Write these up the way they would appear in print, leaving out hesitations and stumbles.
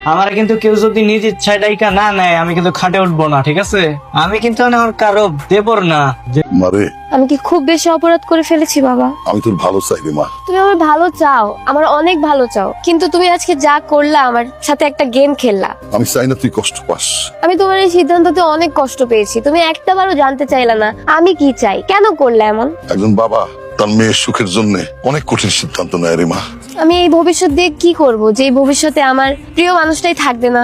আমার কিন্তু কেউ যদি নিজ ইচ্ছায় ডাইকা না নেয় আমি কিন্তু খাটে উঠবো না, ঠিক আছে? আমি কিন্তু আমার কারো দেবর না যে মারে, আমি কি খুব বেশি অপরাধ করে ফেলেছি বাবা? আমি তোর ভালো চাই রে মা। তুমি আমার ভালো চাও, আমার অনেক ভালো চাও, কিন্তু তুমি আজকে যা করলা, আমার সাথে একটা গেম খেললা। আমি চাই না তুই কষ্ট পাস। আমি তোমার এই সিদ্ধান্ততে অনেক কষ্ট পেয়েছি। তুমি একটাবারও জানতে চাইলা না আমি কি চাই, কেন করলে এমন? একজন বাবা তার মেয়ের সুখের জন্য অনেক কঠিন সিদ্ধান্ত নেয় রে মা। আমি এই ভবিষ্যৎ দিয়ে কি করব যে এই ভবিষ্যতে আমার প্রিয় মানুষটাই থাকবে না?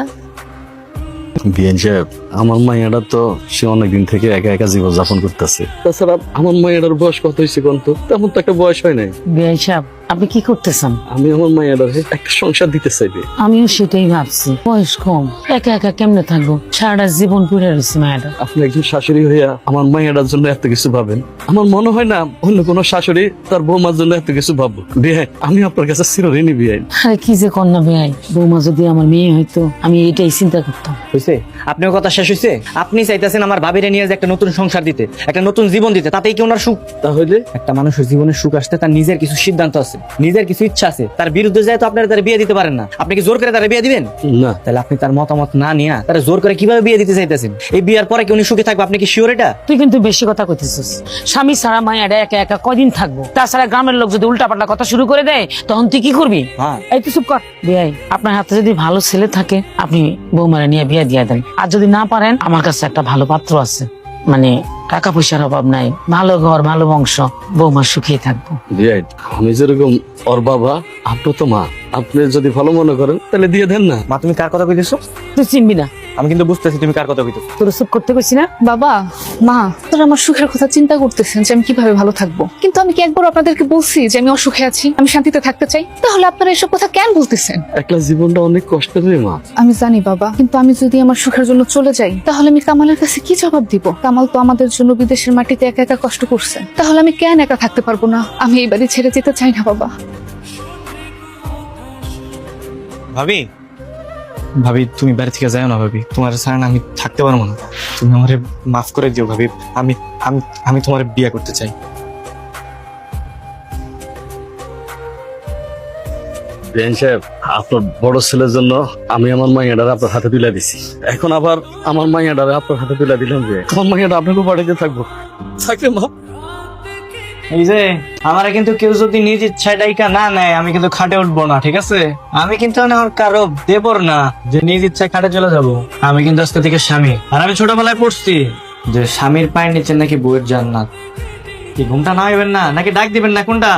বিয়ান সাহেব, আমার মাইয়াটা তো সে অনেকদিন থেকে একা একা জীবন যাপন করতেছে। তাছাড়া আমার মাইয়াটার বয়স কত হয়েছে কোন তো? তেমন তো একটা বয়স হয় নাই। বিআই সাহেব, আপনি কি করতেছেন? আমি আমার মাইয়াটার একটা সংসার দিতে চাইবে। আমিও সেটাই ভাবছি, বয়স কম, একা একা কেমনে থাকবো, সারাটা জীবন পুড়ে রয়েছে মায়েরা। আপনি একজন শাশুড়ি হইয়া আমার মাইয়াটার জন্য এত কিছু ভাবেন, আমার মনে হয় না অন্য কোনো শাশুড়ি তার বৌমার জন্য এত কিছু ভাববো। বিয়াই, আমি আপনার কাছে চিরঋণী বিয়াই। আরে কি যে কন্যা বিআই, বৌমা যদি আমার মেয়ে হইতো আমি এটাই চিন্তা করতাম। হইছে? আপনার কথা শেষ হইছে? আপনি চাইতেছেন আমার ভাবিরে নিয়ে যে একটা নতুন সংসার দিতে, একটা নতুন জীবন দিতে, তাতেই কি ওনার সুখ? তাহলে একটা মানুষের জীবনে সুখ আসতে তার নিজের কিছু সিদ্ধান্ত আছে, নিজের কিছু ইচ্ছা আছে, তার বিরুদ্ধে যায় তো আপনারা তার বিয়ে দিতে পারেন না। আপনি কি জোর করে তার বিয়ে দিবেন? না, তাহলে আপনি তার মতামত না নিয়ে তারা জোর করে কিভাবে বিয়ে দিতে চাইতেছেন? এই বিয়ার পরে কি উনি সুখে থাকবে? আপনি কি শিওর এটা? তুই কিন্তু বেশি কথা কইতেছিস। স্বামী ছাড়া মায়েরা একা একা কদিন থাকবো? তাছাড়া গ্রামের লোক যদি উল্টাপাল্টা কথা শুরু করে দেয় তখন তুই কি করবি? হ্যাঁ। এই তুই চুপ কর। বিআই, আপনার হাতে যদি ভালো ছেলে থাকে আপনি বৌমারা নিয়ে বিয়ে দিয়ে দেন, আর যদি না পারেন আমার কাছে একটা ভালো পাত্র আছে, মানে টাকা পয়সার অভাব নাই, ভালো ঘর, ভালো বংশ, বৌমা সুখেই থাকবো। বিয়াই, আমি যেরকম ওর বাবা, আপনি তো মা, আপনি যদি ভালো মনে করেন তাহলে দিয়ে দেন না। মা, তুমি কার কথা কইতেছো? তুই চিনবি না। আমি কিন্তু বুঝতেছি তুমি কার কথা কইতেছো। তোর চুপ করতে কইছি না? বাবা, মা, তোরা আমার সুখের কথা চিন্তা করতেছেন যে আমি কিভাবে ভালো থাকবো, কিন্তু আমি কি একবার আপনাদেরকে বলছি যে আমি অসুখে আছি, আমি শান্তিতে থাকতে চাই? তাহলে আপনারা এসব কথা কেন বলতেছেন? একলা জীবনটা অনেক কষ্টের রে মা। আমি জানি বাবা, কিন্তু আমি যদি আমার সুখের জন্য চলে যাই তাহলে আমি কামালের কাছে কি জবাব দিব? কামাল তো আমাদের জন্য বিদেশের মাটিতে একা একা কষ্ট করছে, তাহলে আমি কেন একা থাকতে পারবো না? আমি এই বাড়ি ছেড়ে যেতে চাই না বাবা। ভাবি, ভাবি তুমি বাড়ি থেকে যাও না ভাবি, তোমার ছাড়া না আমি থাকতে পারবো না। তুমি আমারে মাফ করে দিও ভাবি, আমি আমি আমি তোমার বিয়ে করতে চাই। বিয়ান সাহেব, আপনার বড় ছেলের জন্য আমি আমার মাইয়াডারে আপনার হাতে তুলে দিছি, এখন আবার আমার মাইয়াডারে আপনার হাতে তুলে দিলাম যে আমার মাইয়াডা আপনাকে বাড়িতে থাকবো। থাকবে মা। এই যে আমারে কিন্তু কেউ যদি নিজ ইচ্ছায় ডাইকা না নেয় আমি কিন্তু খাটে উঠবো না, ঠিক আছে? আমি কিন্তু আমার কারো দেবর না যে নিজ ইচ্ছায় খাটে চলে যাব। আমি কিন্তু আজকে থেকে স্বামী। আর আমি ছোটবেলায় পড়ছি যে স্বামীর পায়ের নিচে নাকি বউয়ের জান্নাত। কি ঘুমটা না হইবেন না নাকি ডাক দিবেন না, কোনটা?